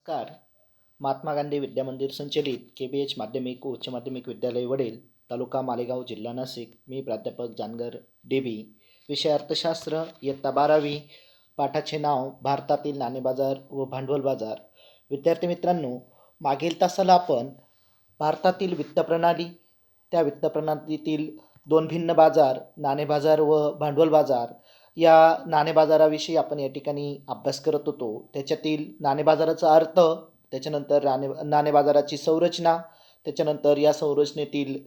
नमस्कार. महात्मा गांधी विद्या मंदिर संचलित KBH माध्यमिक व उच्च माध्यमिक विद्यालय वडील, तालुका मालेगाव, जिल्हा नाशिक. मी प्राध्यापक जानगर DB. विषय अर्थशास्त्र, इयत्ता 12वी. पाठाचे नाव भारतातील नाणे बाजार व भांडवल बाजार. विद्यार्थी मित्रांनो, मागील तासाला आपण भारतातील वित्त प्रणाली, त्या वित्त प्रणालीतील दोन भिन्न बाजार, नाणे बाजार व भांडवल बाजार, या नाणे बाजाराविषयी आपण या ठिकाणी अभ्यास करत होतो. त्याच्यातील नाणे बाजाराचा अर्थ, त्याच्यानंतर नाणे बाजाराची संरचना, त्याच्यानंतर या संरचनेतील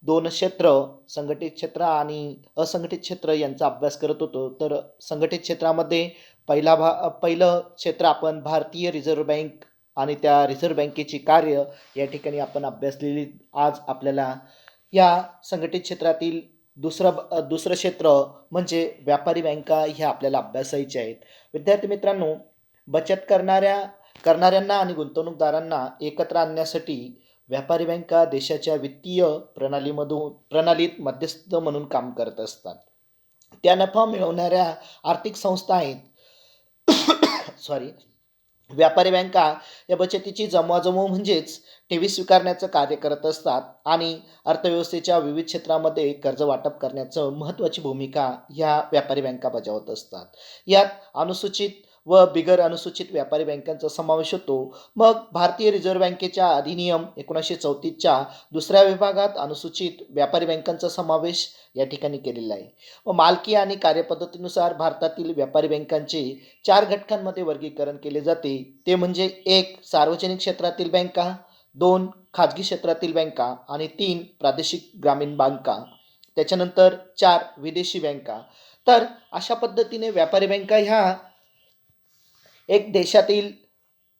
दोन क्षेत्र, संघटित क्षेत्र आणि असंघटित क्षेत्र यांचा अभ्यास करत होतो. तर संघटित क्षेत्रामध्ये पहिलं क्षेत्र आपण भारतीय रिझर्व्ह बँक आणि त्या रिझर्व्ह बँकेची कार्य या ठिकाणी आपण अभ्यासलेली. आज आपल्याला या संघटित क्षेत्रातील दुसरं क्षेत्र म्हणजे व्यापारी बँका ह्या आपल्याला अभ्यासायच्या आहेत. विद्यार्थी मित्रांनो, बचत करणाऱ्यांना आणि गुंतवणूकदारांना एकत्र आणण्यासाठी व्यापारी बँका देशाच्या वित्तीय प्रणालीत मध्यस्थ म्हणून काम करत असतात. त्या नफा मिळवणाऱ्या आर्थिक संस्था आहेत. सॉरी व्यापारी बँका या बचतीची जमवाजमव म्हणजेच ठेवी स्वीकारण्याचं कार्य करत असतात आणि अर्थव्यवस्थेच्या विविध क्षेत्रामध्ये कर्ज वाटप करण्याचं महत्त्वाची भूमिका ह्या व्यापारी बँका बजावत असतात. यात अनुसूचित व बिगर अनुसूचित व्यापारी बँकांचा समावेश होतो. मग भारतीय रिझर्व्ह बँकेच्या अधिनियम 1934च्या दुसऱ्या विभागात अनुसूचित व्यापारी बँकांचा समावेश या ठिकाणी केलेला आहे. व मालकी आणि कार्यपद्धतीनुसार भारतातील व्यापारी बँकांचे 4 घटकांमध्ये वर्गीकरण केले जाते. ते म्हणजे 1. सार्वजनिक क्षेत्रातील बँका, 2. खाजगी क्षेत्रातील बँका आणि 3. प्रादेशिक ग्रामीण बँका. त्याच्यानंतर 4. विदेशी बँका. तर अशा पद्धतीने व्यापारी बँका ह्या एक देशातील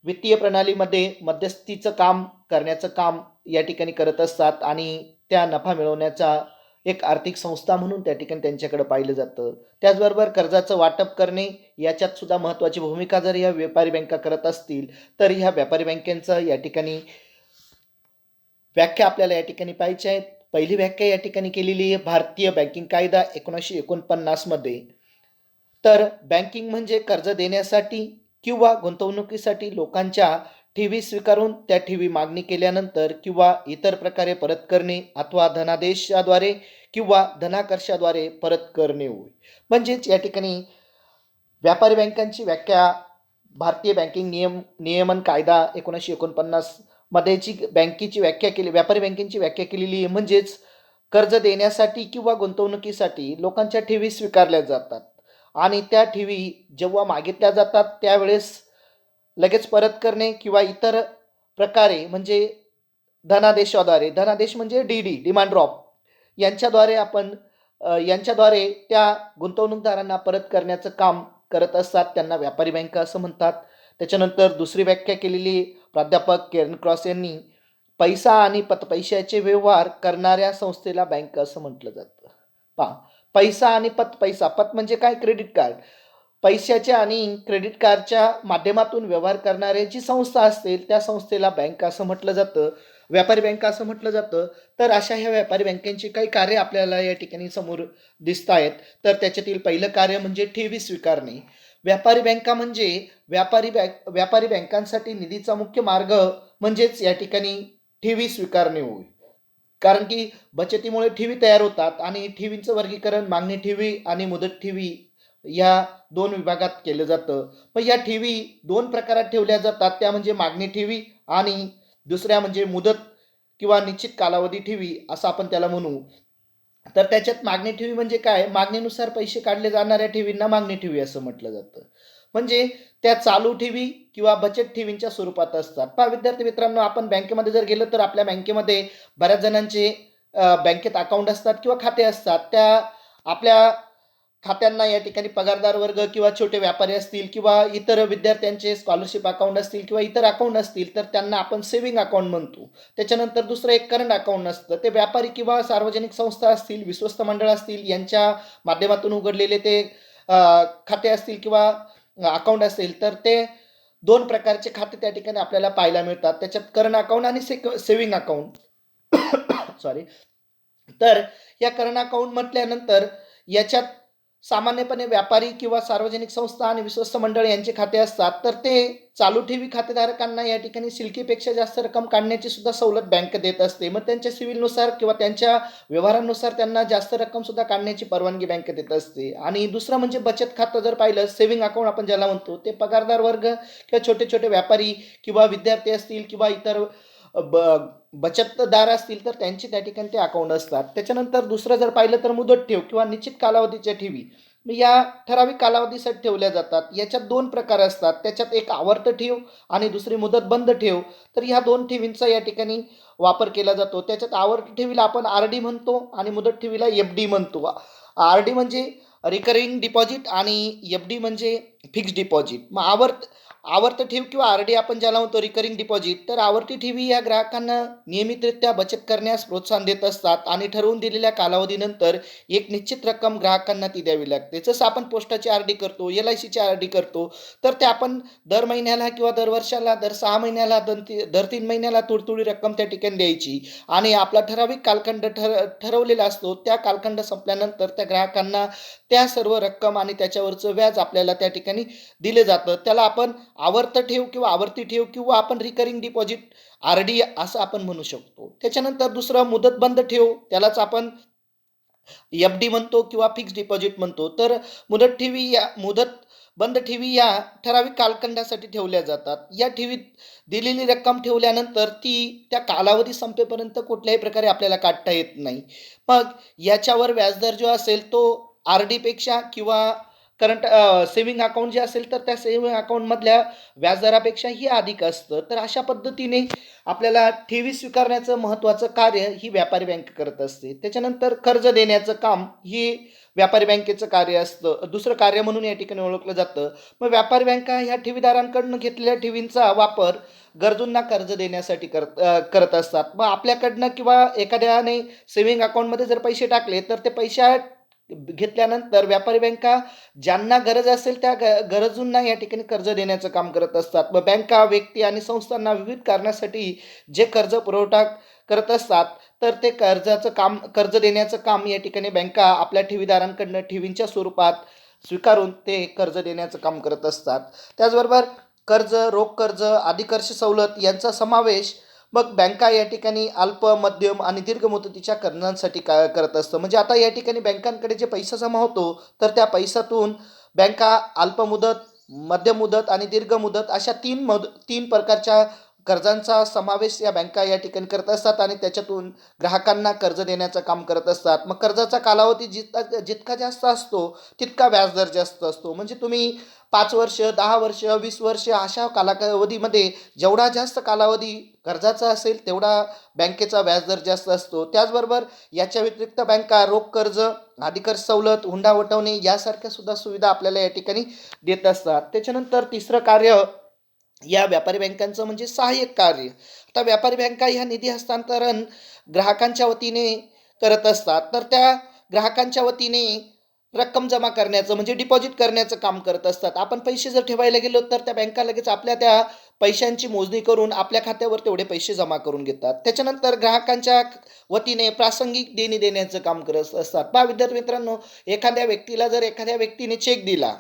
वित्तीय प्रणालीमध्ये मध्यस्थीचं काम करण्याचं काम या ठिकाणी करत असतात आणि त्या नफा मिळवण्याचा एक आर्थिक संस्था म्हणून त्या ठिकाणी त्यांच्याकडे पाहिलं जातं. त्याचबरोबर कर्जाचं वाटप करणे याच्यात सुद्धा महत्त्वाची भूमिका जर या व्यापारी बँका करत असतील तर ह्या व्यापारी बँकेचं या ठिकाणी व्याख्या आपल्याला या ठिकाणी पाहिजे आहेत. पहिली व्याख्या या ठिकाणी केलेली आहे भारतीय बँकिंग कायदा 1949 मध्ये. तर बँकिंग म्हणजे कर्ज देण्यासाठी किंवा गुंतवणुकीसाठी लोकांच्या ठेवी स्वीकारून त्या ठेवी मागणी केल्यानंतर किंवा इतर प्रकारे परत करणे अथवा धनादेशाद्वारे किंवा धनाकर्षाद्वारे परत करणे होय. म्हणजेच या ठिकाणी व्यापारी बँकांची व्याख्या भारतीय बँकिंग नियमन कायदा 1949 मध्ये जी बँकेची व्याख्या केली, व्यापारी बँकेची व्याख्या केलेली आहे. म्हणजेच कर्ज देण्यासाठी किंवा गुंतवणुकीसाठी लोकांच्या ठेवी स्वीकारल्या जातात आणि त्या ठेवी जेव्हा मागितल्या जातात त्यावेळेस लगेच परत करणे किंवा इतर प्रकारे म्हणजे धनादेश म्हणजे डिमांड ड्रॉप यांच्याद्वारे त्या गुंतवणूकदारांना परत करण्याचं काम करत असतात. त्यांना व्यापारी बँका असं म्हणतात. त्याच्यानंतर दुसरी व्याख्या केलेली प्राध्यापक केरन क्रॉस यांनी, पैसा आणि पैशाचे व्यवहार करणाऱ्या संस्थेला बँक असं म्हटलं जातं. पहा, पैसा आणि पत म्हणजे काय? Credit card. पैशाच्या आणि क्रेडिट कार्डच्या माध्यमातून व्यवहार करणारी जी संस्था असतील त्या संस्थेला बँक असं म्हटलं जातं, व्यापारी बँका असं म्हटलं जातं. तर अशा ह्या व्यापारी बँकांची काही कार्य आपल्याला या ठिकाणी समोर दिसत आहेत. तर त्याच्यातील पहिलं कार्य म्हणजे ठेवी स्वीकारणे. व्यापारी बँका म्हणजे व्यापारी बँकांसाठी निधीचा मुख्य मार्ग म्हणजेच या ठिकाणी ठेवी स्वीकारणे होय. कारण की बचतीमुळे ठेवी तयार होतात आणि ठेवींचं वर्गीकरण मागणी ठेवी आणि मुदत ठेवी या 2 विभागात केलं जातं. पण या ठेवी 2 प्रकारात ठेवल्या जातात. त्या म्हणजे मागणी ठेवी आणि दुसऱ्या म्हणजे मुदत किंवा निश्चित कालावधी ठेवी असं आपण त्याला म्हणू. तर त्याच्यात मागणी ठेवी म्हणजे काय? मागणीनुसार पैसे काढले जाणाऱ्या ठेवींना मागणी ठेवी असं म्हटलं जातं. म्हणजे त्या चालू ठेवी किंवा बचत ठेवींच्या स्वरूपात असतात. पहा विद्यार्थी मित्रांनो, आपण बँकेमध्ये जर गेलो तर आपल्या बँकेमध्ये बऱ्याच जणांचे बँकेत अकाउंट असतात किंवा खाते असतात. त्या आपल्या खात्यांना या ठिकाणी पगारदार वर्ग किंवा छोटे व्यापारी असतील किंवा इतर विद्यार्थ्यांचे स्कॉलरशिप अकाउंट असतील किंवा इतर अकाउंट असतील तर त्यांना आपण सेव्हिंग अकाउंट म्हणतो. त्याच्यानंतर दुसरं एक करंट अकाउंट असतं. ते व्यापारी किंवा सार्वजनिक संस्था असतील, विश्वस्त मंडळ असतील यांच्या माध्यमातून उघडलेले ते खाते असतील किंवा अकाउंट असेल तर ते 2 प्रकारचे खाते त्या ठिकाणी आपल्याला पाहायला मिळतात. त्याच्यात करंट अकाउंट आणि सेव्हिंग अकाउंट. सॉरी. तर या करंट अकाउंट म्हटल्यानंतर याच्यात सामान्यपणे व्यापारी किंवा सार्वजनिक संस्था आणि विश्वस्त मंडळ यांचे खाते असतात, तर ते चालू ठेवी खातेधारकांना या ठिकाणी शिल्लकीपेक्षा जास्त रक्कम काढण्याची सुद्धा सवलत बँक देत असते. मग त्यांच्या सिव्हिलनुसार किंवा त्यांच्या व्यवहारांनुसार त्यांना जास्त रक्कम सुद्धा काढण्याची परवानगी बँक देत असते. आणि दुसरं म्हणजे बचत खातं जर पाहिलं, सेव्हिंग अकाउंट आपण ज्याला म्हणतो, ते पगारदार वर्ग किंवा छोटे छोटे व्यापारी किंवा विद्यार्थी असतील किंवा इतर ब बचतदार असतील तर त्यांचे त्या ठिकाणी ते अकाउंट असतात. त्याच्यानंतर दुसरं जर पाहिलं तर मुदत ठेव किंवा निश्चित कालावधीच्या ठेवी या ठराविक कालावधीसाठी ठेवल्या जातात. याच्यात दोन प्रकार असतात. त्याच्यात एक आवर्त ठेव आणि दुसरी मुदत बंद ठेव. तर ह्या दोन ठेवींचा या ठिकाणी वापर केला जातो. त्याच्यात आवर्त ठेवीला आपण RD म्हणतो आणि मुदत ठेवीला FD म्हणतो. RD म्हणजे रिकरिंग डिपॉझिट आणि FD म्हणजे फिक्स्ड डिपॉझिट. मग आवर्त ठेव किंवा RD आपण ज्याला म्हणतो रिकरिंग डिपॉझिट, तर आवर्ती ठेवी या ग्राहकांना नियमितरित्या बचत करण्यास प्रोत्साहन देत असतात आणि ठरवून दिलेल्या कालावधीनंतर एक निश्चित रक्कम ग्राहकांना ती द्यावी लागते. जसं आपण पोस्टाची RD करतो, LICची RD करतो, तर ते आपण दर महिन्याला किंवा दर वर्षाला, दर 6 महिन्याला, दर 3 महिन्याला थोडी रक्कम त्या ठिकाणी द्यायची आणि आपला ठराविक कालखंड ठरवलेला असतो. त्या कालखंड संपल्यानंतर त्या ग्राहकांना त्या सर्व रक्कम आणि त्याच्यावरचं व्याज आपल्याला त्या ठिकाणी दिले जातं. त्याला आपण आवर्त ठेव किंवा आवर्ती ठेव किंवा आपण रिकरिंग डिपॉझिट RD असं आपण म्हणू शकतो. त्याच्यानंतर दुसरं मुदत बंद ठेव, त्यालाच आपण FD म्हणतो किंवा फिक्स्ड डिपॉझिट म्हणतो. तर मुदत बंद ठेवी या ठराविक कालखंडासाठी ठेवल्या जातात. या ठेवीत दिलेली रक्कम ठेवल्यानंतर ती त्या कालावधी संपेपर्यंत कुठल्याही प्रकारे आपल्याला काढता येत नाही. मग याच्यावर व्याजदर जो असेल तो RD पेक्षा किंवा करंट सेव्हिंग अकाउंट जे असेल तर त्या सेव्हिंग अकाउंटमधल्या व्याजदरापेक्षाही अधिक असतं. तर अशा पद्धतीने आपल्याला ठेवी स्वीकारण्याचं महत्त्वाचं कार्य ही व्यापारी बँक करत असते. त्याच्यानंतर कर्ज देण्याचं काम ही व्यापारी बँकेचं कार्य असतं. दुसरं कार्य म्हणून या ठिकाणी ओळखलं जातं. मग व्यापारी बँका ह्या ठेवीदारांकडून घेतलेल्या ठेवींचा वापर गरजूंना कर्ज देण्यासाठी करत असतात. मग आपल्याकडनं किंवा एखाद्याने सेव्हिंग अकाउंटमध्ये जर पैसे टाकले तर ते पैसे घेतल्यानंतर व्यापारी बँका ज्यांना गरज असेल त्या गरजूंना या ठिकाणी कर्ज देण्याचं काम करत असतात. मग बँका व्यक्ती आणि संस्थांना विविध कारणासाठी जे कर्ज पुरवठा करत असतात तर ते कर्ज देण्याचं काम या ठिकाणी बँका आपल्या ठेवीदारांकडनं ठेवींच्या स्वरूपात स्वीकारून ते कर्ज देण्याचं काम करत असतात. त्याचबरोबर रोख कर्ज, अधिकर्ष सवलत यांचा समावेश मग बँका या ठिकाणी अल्प, मध्यम आणि दीर्घ मुदतीच्या कर्जांसाठी करत असतं. म्हणजे आता या ठिकाणी बँकांकडे जे पैसा जमा होतो तर त्या पैशातून बँका अल्प मुदत, मध्यम मुदत आणि दीर्घ मुदत अशा तीन प्रकारच्या कर्जांचा समावेश या बँका या ठिकाणी करत असतात आणि त्याच्यातून ग्राहकांना कर्ज देण्याचं काम करत असतात. मग कर्जाचा कालावधी जितका जास्त असतो तितका व्याजदर जास्त असतो. म्हणजे तुम्ही 5 वर्ष, 10 वर्ष, 20 वर्ष अशा कालावधीमध्ये जेवढा जास्त कालावधी कर्जाचा असेल तेवढा बँकेचा व्याजदर जास्त असतो. त्याचबरोबर याच्या व्यतिरिक्त बँका रोख कर्ज, अधिकर्ष सवलत, हुंडा वटवणे यासारख्या सुद्धा सुविधा आपल्याला या ठिकाणी देत असतात. त्याच्यानंतर तिसरं कार्य या व्यापारी बँकांचं म्हणजे सहाय्यक कार्य. आता व्यापारी बँका ह्या निधी हस्तांतरण ग्राहकांच्या वतीने करत असतात. तर त्या ग्राहकांच्या वतीने रक्कम जमा करण्याचं म्हणजे डिपॉझिट करण्याचं काम करत असतात. आपण पैसे जर ठेवायला गेलो तर त्या बँका लगेच आपल्या त्या पैशांची मोजणी करून आपल्या खात्यावर तेवढे पैसे जमा करून घेतात. त्याच्यानंतर ग्राहकांच्या वतीने प्रासंगिक देणी देण्याचं काम करत असतात. पहा विद्यार्थी मित्रांनो, एखाद्या व्यक्तीने चेक दिला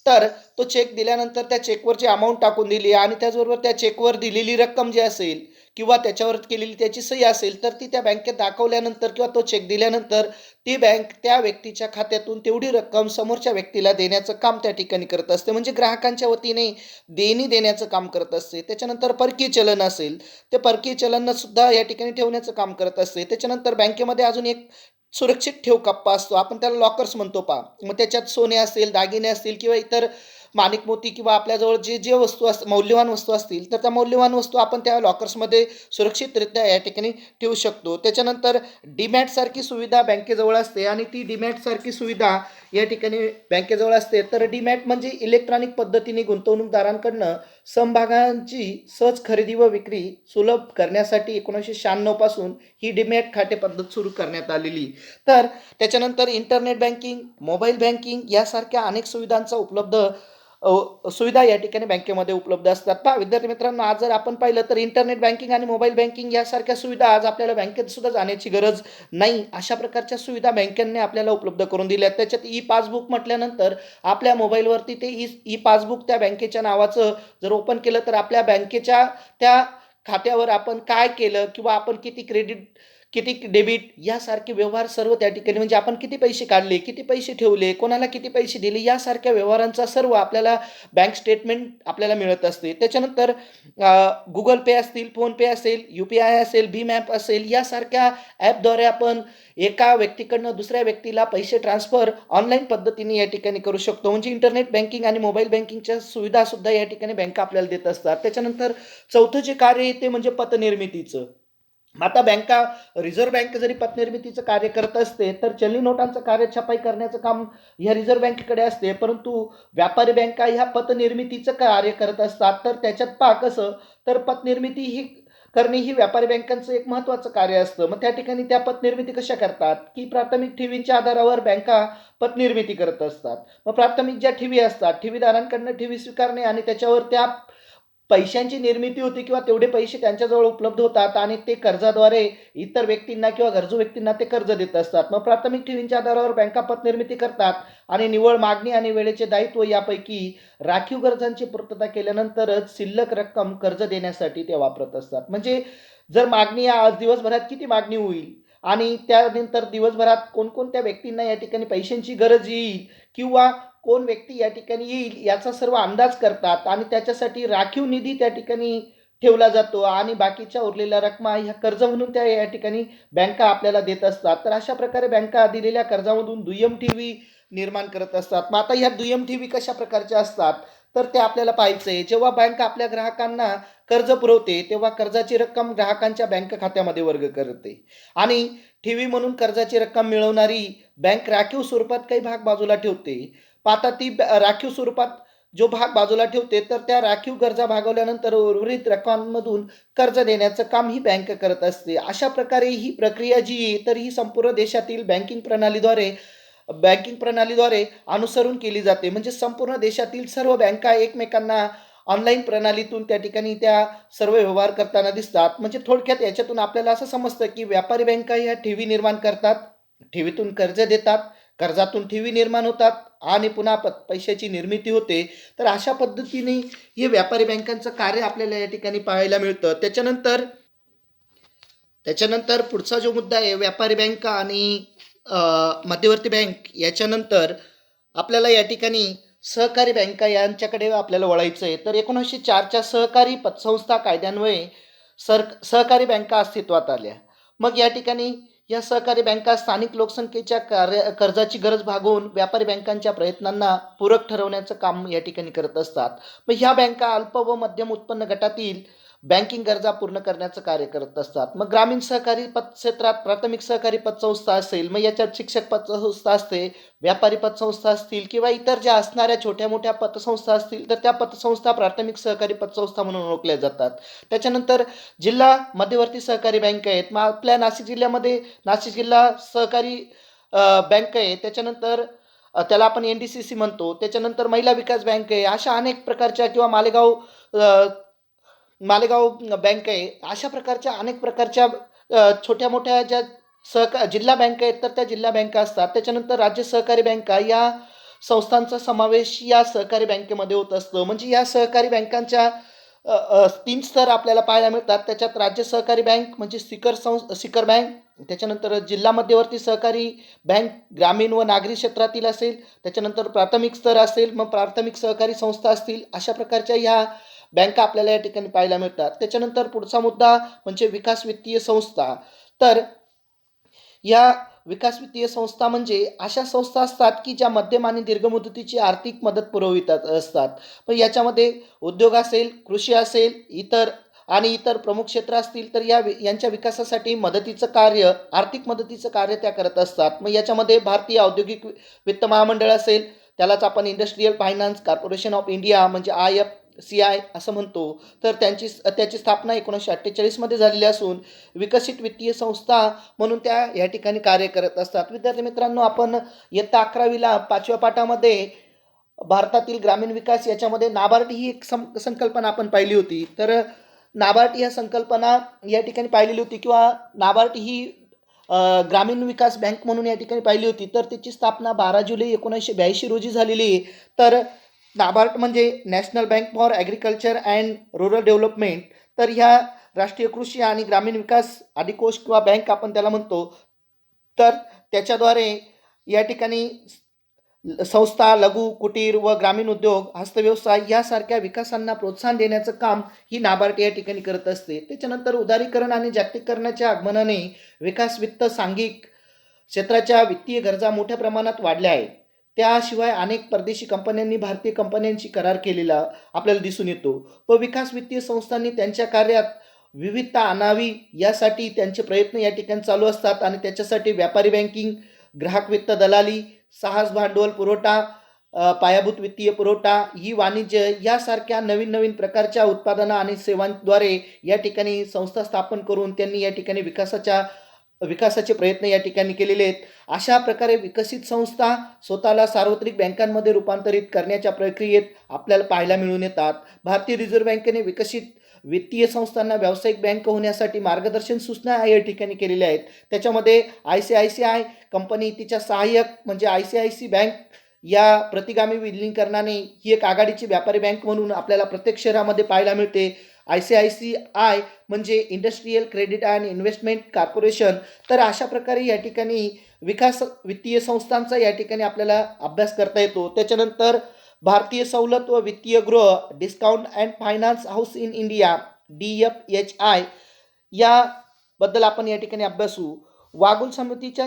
तर तो चेक दिल्यानंतर त्या चेकवर जी अमाऊंट टाकून दिली आणि त्याचबरोबर त्या चेकवर दिलेली रक्कम जी असेल किंवा त्याच्यावर केलेली त्याची सही असेल तर ती त्या बँकेत दाखवल्यानंतर किंवा तो चेक दिल्यानंतर ती बँक त्या व्यक्तीच्या खात्यातून तेवढी रक्कम समोरच्या व्यक्तीला देण्याचं काम त्या ठिकाणी करत असते. म्हणजे ग्राहकांच्या वतीने देणी देण्याचं काम करत असते. त्याच्यानंतर परकीय चलन असेल ते परकीय चलन सुद्धा या ठिकाणी ठेवण्याचं काम करत असते. त्याच्यानंतर बँकेमध्ये अजून एक सुरक्षित ठेव कप्पा असतो, आपण त्याला लॉकर्स म्हणतो पहा. मग त्याच्यात सोने असेल, दागिने असतील किंवा इतर माणिक मोती किंवा आपल्याजवळ जे वस्तू मौल्यवान वस्तू असतील तर त्या मौल्यवान वस्तू आपण त्या लॉकर्समध्ये सुरक्षितरित्या या ठिकाणी ठेवू शकतो. त्याच्यानंतर डीमॅट सारखी सुविधा बँकेजवळ असते आणि ती डीमॅट सारखी सुविधा या ठिकाणी बँकेजवळ असते. तर डीमॅट म्हणजे इलेक्ट्रॉनिक पद्धतीने गुंतवणूकदारांकडनं समभागांची सहज खरेदी व विक्री सुलभ करण्यासाठी 1996 पासून ही डीमॅट खाते पद्धत सुरू करण्यात आलेली. तर त्याच्यानंतर इंटरनेट बँकिंग, मोबाईल बँकिंग यासारख्या अनेक सुविधांचा उपलब्ध सुविधा या ठिकाणी बँकेमध्ये उपलब्ध असतात. पहा विद्यार्थी मित्रांनो, आज जर आपण पाहिलं तर इंटरनेट बँकिंग आणि मोबाईल बँकिंग यासारख्या सुविधा आज आपल्याला बँकेत सुद्धा जाण्याची गरज नाही. अशा प्रकारच्या सुविधा बँकांनी आपल्याला उपलब्ध करून दिल्या. त्याच्यात ई पासबुक म्हटल्यानंतर आपल्या मोबाईलवरती ते ई पासबुक त्या बँकेच्या नावाचं जर ओपन केलं तर आपल्या बँकेच्या त्या खात्यावर आपण काय केलं किंवा आपण किती क्रेडिट, किती डेबिट यासारखे व्यवहार सर्व त्या ठिकाणी, म्हणजे आपण किती पैसे काढले, किती पैसे ठेवले, कोणाला किती पैसे दिले, यासारख्या व्यवहारांचा सर्व आपल्याला बँक स्टेटमेंट आपल्याला मिळत असते. त्याच्यानंतर Google पे असतील, फोनपे असेल, UPI असेल, भीम ॲप असेल, यासारख्या ॲपद्वारे आपण एका व्यक्तीकडनं दुसऱ्या व्यक्तीला पैसे ट्रान्सफर ऑनलाईन पद्धतीने या ठिकाणी करू शकतो. म्हणजे इंटरनेट बँकिंग आणि मोबाईल बँकिंगच्या सुविधासुद्धा या ठिकाणी बँका आपल्याला देत असतात. त्याच्यानंतर चौथं जे कार्य आहे ते म्हणजे पतनिर्मितीचं. आता बँका, रिझर्व्ह बँक जरी पतनिर्मितीचं कार्य करत असते तर चलनी नोटांचं कार्य छपाई करण्याचं काम ह्या रिझर्व्ह बँकेकडे असते, परंतु व्यापारी बँका ह्या पतनिर्मितीचं कार्य करत असतात. तर त्याच्यात पहा कसं, तर पतनिर्मिती ही करणे ही व्यापारी बँकांचं एक महत्त्वाचं कार्य असतं. मग त्या ठिकाणी त्या पतनिर्मिती कशा करतात, की प्राथमिक ठेवींच्या आधारावर बँका पतनिर्मिती करत असतात. मग प्राथमिक ज्या ठेवी असतात, ठेवीदारांकडनं ठेवी स्वीकारणे आणि त्याच्यावर त्या पैशांची निर्मिती होते किंवा तेवढे पैसे त्यांच्याजवळ उपलब्ध होतात आणि ते कर्जाद्वारे इतर व्यक्तींना किंवा गरजू व्यक्तींना ते कर्ज देत असतात. मग प्राथमिक ठेवींच्या आधारावर बँका पतनिर्मिती करतात आणि निव्वळ मागणी आणि वेळेचे दायित्व यापैकी राखीव गरजांची पूर्तता केल्यानंतरच शिल्लक रक्कम कर्ज देण्यासाठी ते वापरत असतात. म्हणजे जर मागणी आज दिवसभरात किती मागणी होईल आणि त्यानंतर दिवसभरात कोणकोणत्या व्यक्तींना या ठिकाणी पैशांची गरज येईल किंवा कोण व्यक्ती या ठिकाणी येईल याचा सर्व अंदाज करतात आणि त्याच्यासाठी राखीव निधी त्या ठिकाणी ठेवला जातो आणि बाकीच्या उरलेल्या रकमा ह्या कर्ज म्हणून त्या या ठिकाणी बँका आपल्याला देत असतात. तर अशा प्रकारे बँका दिलेल्या कर्जामधून दुय्यम ठेवी निर्माण करत असतात. मग आता ह्या दुय्यम ठेवी कशा प्रकारच्या असतात तर ते आपल्याला पाहायचं आहे. जेव्हा बँक आपल्या ग्राहकांना कर्ज पुरवते तेव्हा कर्जाची रक्कम ग्राहकांच्या बँक खात्यामध्ये वर्ग करते आणि ठेवी म्हणून कर्जाची रक्कम मिळवणारी बँक राखीव स्वरूपात काही भाग बाजूला ठेवते. आता ती राखीव स्वरूपात जो भाग बाजूला ठेवते तर त्या राखीव गरजा भागवल्यानंतर उर्वरित रकमांमधून कर्ज देण्याचं काम ही बँक करत असते. अशा प्रकारे ही प्रक्रिया जी आहे तर ही संपूर्ण देशातील बँकिंग प्रणालीद्वारे अनुसरून केली जाते. म्हणजे संपूर्ण देशातील सर्व बँका एकमेकांना ऑनलाईन प्रणालीतून त्या ठिकाणी त्या सर्व व्यवहार करताना दिसतात. म्हणजे थोडक्यात याच्यातून आपल्याला असं समजतं की व्यापारी बँका ह्या ठेवी निर्माण करतात, ठेवीतून कर्ज देतात, कर्जातून ठेवी निर्माण होतात आणि पुन्हा पैशाची निर्मिती होते. तर अशा पद्धतीने हे व्यापारी बँकांचं कार्य आपल्याला या ठिकाणी पाहायला मिळतं. त्याच्यानंतर पुढचा जो मुद्दा आहे व्यापारी बँका आणि मध्यवर्ती बँक, याच्यानंतर आपल्याला या ठिकाणी सहकारी बँका यांच्याकडे आपल्याला वळायचं आहे. तर 1904च्या सहकारी पतसंस्था कायद्यान्वये सहकारी बँका अस्तित्वात आल्या. मग या ठिकाणी या सहकारी बँका स्थानिक लोकसंख्येच्या कर्जाची गरज भागवून व्यापारी बँकांच्या प्रयत्नांना पूरक ठरवण्याचं काम या ठिकाणी करत असतात. मग ह्या बँका अल्प व मध्यम उत्पन्न गटातील बँकिंग गरजा पूर्ण करण्याचं कार्य करत असतात. मग ग्रामीण सहकारी पतक्षेत्रात प्राथमिक सहकारी पतसंस्था असेल, मग याच्यात शिक्षक पतसंस्था असते, व्यापारी पतसंस्था असतील किंवा इतर ज्या असणाऱ्या छोट्या मोठ्या पतसंस्था असतील तर त्या पतसंस्था प्राथमिक सहकारी पतसंस्था म्हणून ओळखल्या जातात. त्याच्यानंतर जिल्हा मध्यवर्ती सहकारी बँक आहेत. मग आपल्या नाशिक जिल्ह्यामध्ये नाशिक जिल्हा सहकारी बँक आहे. त्याच्यानंतर त्याला आपण NDCC म्हणतो. त्याच्यानंतर महिला विकास बँक आहे. अशा अनेक प्रकारच्या किंवा मालेगाव बँक आहे. अशा प्रकारच्या अनेक प्रकारच्या छोट्या मोठ्या ज्या जिल्हा बँका आहेत तर त्या जिल्हा बँका असतात. त्याच्यानंतर राज्य सहकारी बँका या संस्थांचा समावेश या सहकारी बँकेमध्ये होत असतो. म्हणजे या सहकारी बँकांच्या 3 स्तर आपल्याला पाहायला मिळतात. त्याच्यात राज्य सहकारी बँक म्हणजे सिकर बँक, त्याच्यानंतर जिल्हा मध्यवर्ती सहकारी बँक ग्रामीण व नागरी क्षेत्रातील असेल, त्याच्यानंतर प्राथमिक स्तर असेल, मग प्राथमिक सहकारी संस्था असतील. अशा प्रकारच्या ह्या बँका आपल्याला या ठिकाणी पाहायला मिळतात. त्याच्यानंतर पुढचा मुद्दा म्हणजे विकास वित्तीय संस्था. तर या विकास वित्तीय संस्था म्हणजे अशा संस्था असतात की ज्या मध्यम आणि दीर्घ मुदतीची आर्थिक मदत पुरवित असतात. पण याच्यामध्ये उद्योग असेल, कृषी असेल, इतर प्रमुख क्षेत्र असतील तर यांच्या विकासासाठी आर्थिक मदतीचं कार्य त्या करत असतात. मग याच्यामध्ये भारतीय औद्योगिक वित्त महामंडळ असेल, त्यालाच आपण industrial finance corporation of India म्हणजे IFCI असं म्हणतो. तर त्याची स्थापना 1948 मध्ये झालेली असून विकसित वित्तीय संस्था म्हणून त्या या ठिकाणी कार्य करत असतात. विद्यार्थी मित्रांनो, आपण इयत्ता 11वीला 5व्या पाठामध्ये भारतातील ग्रामीण विकास याच्यामध्ये नाबार्ड ही एक संकल्पना आपण पाहिली होती. तर नाबार्ड या संकल्पना या ठिकाणी पाहिलेली होती किंवा नाबार्ड ही ग्रामीण विकास बँक म्हणून या ठिकाणी पाहिली होती. तर त्याची स्थापना 12 जुलै 1982 रोजी झालेली आहे. तर नाबार्ड म्हणजे national bank for agriculture and rural development. तर ह्या राष्ट्रीय कृषी आणि ग्रामीण विकास अधिकोष किंवा बँक आपण त्याला म्हणतो. तर त्याच्याद्वारे या ठिकाणी संस्था, लघु, कुटीर व ग्रामीण उद्योग, हस्तव्यवसाय यासारख्या विकासांना प्रोत्साहन देण्याचं काम ही नाबार्ड या ठिकाणी करत असते. त्याच्यानंतर उदारीकरण आणि जागतिकीकरणाच्या आगमनाने विकास वित्त सांघिक क्षेत्राच्या वित्तीय गरजा मोठ्या प्रमाणात वाढल्या आहेत. त्याशिवाय अनेक परदेशी कंपन्यांनी भारतीय कंपन्यांशी करार केलेला आपल्याला दिसून येतो व विकास वित्तीय संस्थांनी त्यांच्या कार्यात विविधता आणावी यासाठी त्यांचे प्रयत्न या ठिकाणी चालू असतात आणि त्याच्यासाठी व्यापारी बँकिंग, ग्राहक वित्त दलाली, साहस भांडवल पुरवठा, पायाभूत वित्तीय पुरवठा, ही वाणिज्य यासारख्या नवीन नवीन प्रकारच्या उत्पादनं आणि सेवांद्वारे या ठिकाणी संस्था स्थापन करून त्यांनी या ठिकाणी विकासाचे प्रयत्न या ठिकाणी केलेले आहेत. अशा प्रकारे विकसित संस्था स्वतःला सार्वत्रिक बँकांमध्ये रूपांतरित करण्याच्या प्रक्रियेत आपल्याला पाहायला मिळून येतात. भारतीय रिझर्व्ह बँकेने विकसित वित्तीय संस्थांना व्यावसायिक बँक होण्यासाठी मार्गदर्शन सूचना या ठिकाणी केलेल्या आहेत. त्याच्यामध्ये ICICI कंपनी तिच्या सहाय्यक म्हणजे ICICI बँक या प्रतिगामी विलिनीकरणाने ही एक आघाडीची व्यापारी बँक म्हणून आपल्याला प्रत्येक शहरामध्ये पाहायला मिळते. ICICI म्हणजे industrial credit and investment corporation. तर अशा प्रकारे या ठिकाणी विकास वित्तीय संस्थांचा या ठिकाणी आपल्याला अभ्यास करता येतो. त्याच्यानंतर भारतीय सवलत व वित्तीय गृह discount and finance house in India DFHI याबद्दल आपण या ठिकाणी अभ्यासू. वागुल समितीच्या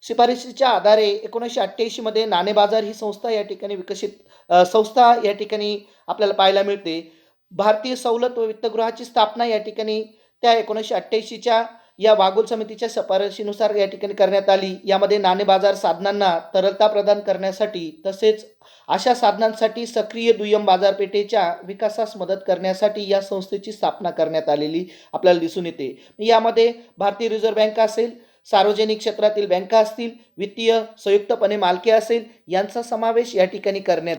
शिफारशीच्या आधारे 1988 मध्ये नाणे बाजार ही संस्था या ठिकाणी संस्था या ठिकाणी आपल्याला पाहायला मिळते. भारतीय सवलत व वित्तगृहाची स्थापना या ठिकाणी त्या 1988च्या या वागुल समितीच्या शिफारशीनुसार या ठिकाणी करण्यात आली. यामध्ये नाणे बाजार साधनांना तरलता प्रदान करण्यासाठी तसेच अशा साधनांसाठी सक्रिय दुय्यम बाजारपेठेच्या विकासास मदत करण्यासाठी या संस्थेची स्थापना करण्यात आलेली आपल्याला दिसून येते. यामध्ये भारतीय रिझर्व्ह बँक असेल, सार्वजनिक क्षेत्रातील बँका असतील, वित्तीय संयुक्तपणे मालकी असेल यांचा समावेश या ठिकाणी करण्यात.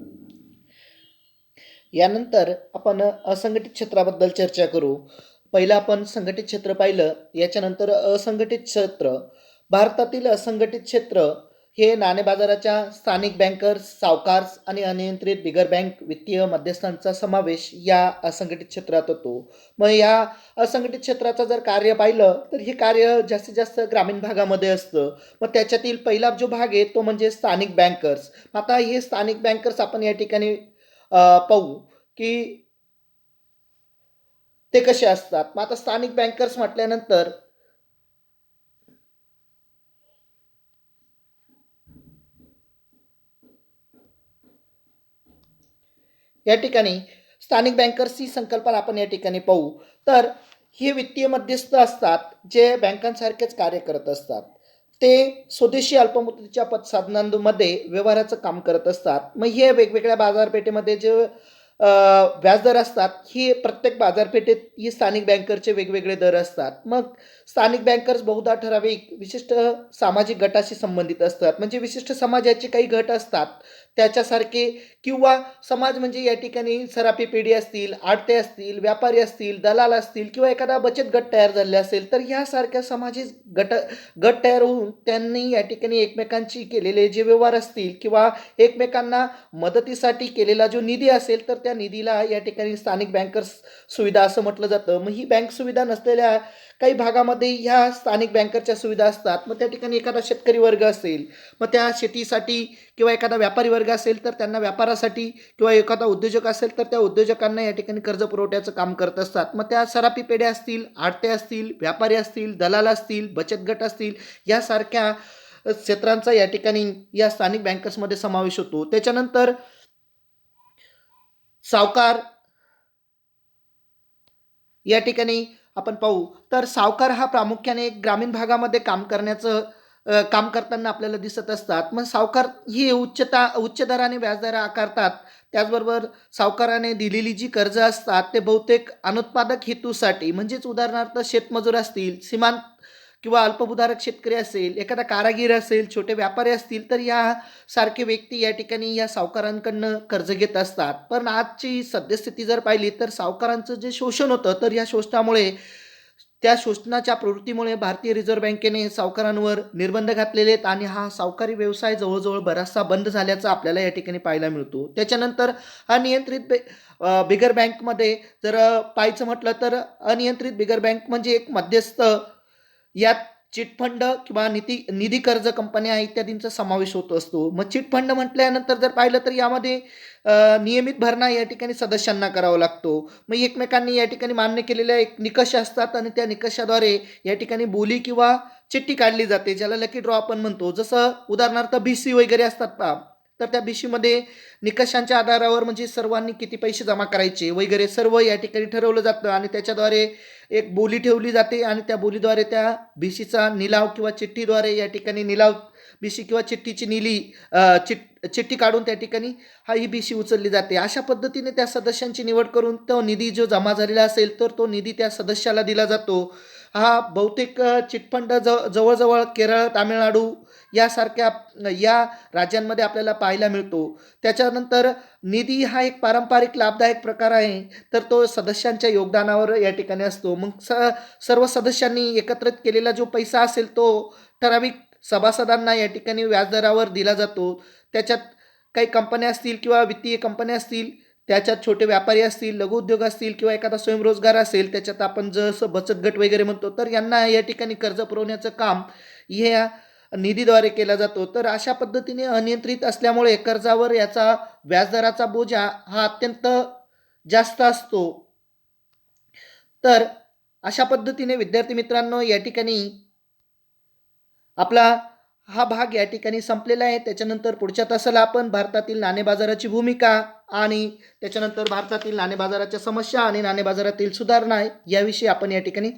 यानंतर आपण असंघटित क्षेत्राबद्दल चर्चा करू. पहिलं आपण संघटित क्षेत्र पाहिलं, याच्यानंतर असंघटित क्षेत्र. भारतातील असंघटित क्षेत्र हे नाणे बाजाराच्या स्थानिक बँकर्स, सावकार्स आणि अनियंत्रित बिगर बँक वित्तीय मध्यस्थांचा समावेश या असंघटित क्षेत्रात होतो. मग या असंघटित क्षेत्राचं जर कार्य पाहिलं तर हे कार्य जास्तीत जास्त ग्रामीण भागामध्ये असतं. मग त्याच्यातील पहिला जो भाग आहे तो म्हणजे स्थानिक बँकर्स. आता हे स्थानिक बँकर्स आपण या ठिकाणी पाहू की ते कसे असतात. मग आता स्थानिक बँकर्स म्हटल्यानंतर या ठिकाणी स्थानिक बँकर्स ही संकल्पना आपण या ठिकाणी पाहू. तर हे वित्तीय मध्यस्थ असतात जे बँकांसारखेच कार्य करत असतात. ते स्वदेशी अल्पमुदतीच्या पतसाधनांमध्ये व्यवहाराचं काम करत असतात. मग हे वेगवेगळ्या बाजारपेठेमध्ये जे व्याजदर असतात ही प्रत्येक बाजारपेठेत ही स्थानिक बँकरचे वेगवेगळे दर असतात. मग स्थानिक बँकर्स बहुधा ठराविक विशिष्ट सामाजिक गटाशी संबंधित असतात. म्हणजे विशिष्ट समाजाचे काही गट असतात त्याच्यासारखे किंवा समाज म्हणजे या ठिकाणी सराफी पेढी असतील, आडते असतील, व्यापारी असतील, दलाल असतील किंवा एखादा बचत गट तयार झाले असेल तर ह्यासारख्या सामाजिक गट तयार होऊन त्यांनी या ठिकाणी एकमेकांची केलेले जे व्यवहार असतील किंवा एकमेकांना मदतीसाठी केलेला जो निधी असेल तर त्या निधीला या ठिकाणी स्थानिक बँकर्स सुविधा असं म्हटलं जातं. मग ही बँक सुविधा नसलेल्या काही भागामध्ये ह्या स्थानिक बँकरच्या सुविधा असतात. मग त्या ठिकाणी एखादा शेतकरी वर्ग असेल, मग त्या शेतीसाठी किंवा एखादा व्यापारी वर्ग असेल तर त्यांना व्यापारासाठी किंवा एखादा उद्योजक असेल तर त्या उद्योजकांना या ठिकाणी कर्ज पुरवठ्याचं काम करत असतात. मग त्या सराफी पेढ्या असतील, आडते असतील, व्यापारी असतील, दलाल असतील, बचत गट असतील यासारख्या क्षेत्रांचा या ठिकाणी या स्थानिक बँकर्समध्ये समावेश होतो. त्याच्यानंतर सावकार या ठिकाणी आपण पाहू तर सावकार हा प्रामुख्याने ग्रामीण भागामध्ये काम करताना आपल्याला दिसत असतात. मग सावकार ही उच्च दराने व्याजदर आकारतात. त्याचबरोबर सावकाराने दिलेली जी कर्ज असतात ते बहुतेक अनुत्पादक हेतूसाठी म्हणजेच उदाहरणार्थ शेतमजूर असतील, सीमांत किंवा अल्पभूधारक शेतकरी असेल, एखादा कारागीर असेल, छोटे व्यापारी असतील, तर या सारखे व्यक्ती या ठिकाणी या सावकारांकडनं कर्ज घेत असतात. पण आजची सद्यस्थिती जर पाहिली तर सावकारांचं जे शोषण होतं, तर या शोषणामुळे त्या शोषणाच्या प्रवृत्तीमुळे भारतीय रिझर्व्ह बँकेने सावकारांवर निर्बंध घातलेले आहेत आणि हा सावकारी व्यवसाय जवळजवळ बराचसा बंद झाल्याचं आपल्याला या ठिकाणी पाहायला मिळतो. त्याच्यानंतर अनियंत्रित बिगर बँकमध्ये जर पाहायचं म्हटलं तर अनियंत्रित बिगर बँक म्हणजे एक मध्यस्थ, यात चिटफंड किंवा निधी कर्ज कंपन्या इत्यादींचा समावेश होत असतो. मग चिटफंड म्हटल्यानंतर जर पाहिलं तर यामध्ये नियमित भरणा या ठिकाणी सदस्यांना करावा लागतो. मग एकमेकांनी या ठिकाणी मान्य केलेल्या एक निकष असतात आणि त्या निकषाद्वारे या ठिकाणी बोली किंवा चिठ्ठी काढली जाते, ज्याला लकी ड्रॉ आपण म्हणतो. जसं उदाहरणार्थ BC वगैरे असतात पहा, तर त्या BCमध्ये निकषांच्या आधारावर म्हणजे सर्वांनी किती पैसे जमा करायचे वगैरे सर्व या ठिकाणी ठरवलं जातं आणि त्याच्याद्वारे एक बोली ठेवली जाते आणि त्या बोलीद्वारे त्या BCचा निलाव किंवा चिठ्ठीद्वारे या ठिकाणी निलाव BC किंवा चिठ्ठीची चिठ्ठी काढून त्या ठिकाणी ही BC उचलली जाते. अशा पद्धतीने त्या सदस्यांची निवड करून तो निधी जो जमा झालेला असेल तर तो निधी त्या सदस्याला दिला जातो. हा बहुतेक चिटफंड जवळजवळ केरळ, तामिळनाडू यासारख्या या राज्यांमध्ये आपल्याला पाहायला मिळतो. त्याच्यानंतर निधी हा एक पारंपरिक लाभदायक प्रकार आहे, तर तो सदस्यांच्या योगदानावर या ठिकाणी असतो. मग सर्व सदस्यांनी एकत्रित केलेला जो पैसा असेल तो ठराविक सभासदांना या ठिकाणी व्याजदरावर दिला जातो. त्याच्यात काही कंपन्या असतील किंवा वित्तीय कंपन्या असतील, त्याच्यात छोटे व्यापारी असतील, लघुउद्योग असतील किंवा एखादा स्वयंरोजगार असेल, त्याच्यात आपण जसं बचत गट वगैरे म्हणतो, तर यांना या ठिकाणी कर्ज पुरवण्याचं काम या निधीद्वारे केला जातो. तर अशा पद्धतीने अनियंत्रित असल्यामुळे कर्जावर याचा व्याजदराचा बोजा हा अत्यंत जास्त असतो. तर अशा पद्धतीने विद्यार्थी मित्रांनो या ठिकाणी आपला हा भाग या ठिकाणी संपलेला आहे. त्याच्यानंतर पुढच्या तासाला आपण भारतातील नाणे बाजाराची भूमिका आणि त्याच्यानंतर भारतातील नाणे बाजाराच्या समस्या आणि नाणे बाजारातील सुधारणा याविषयी आपण या ठिकाणी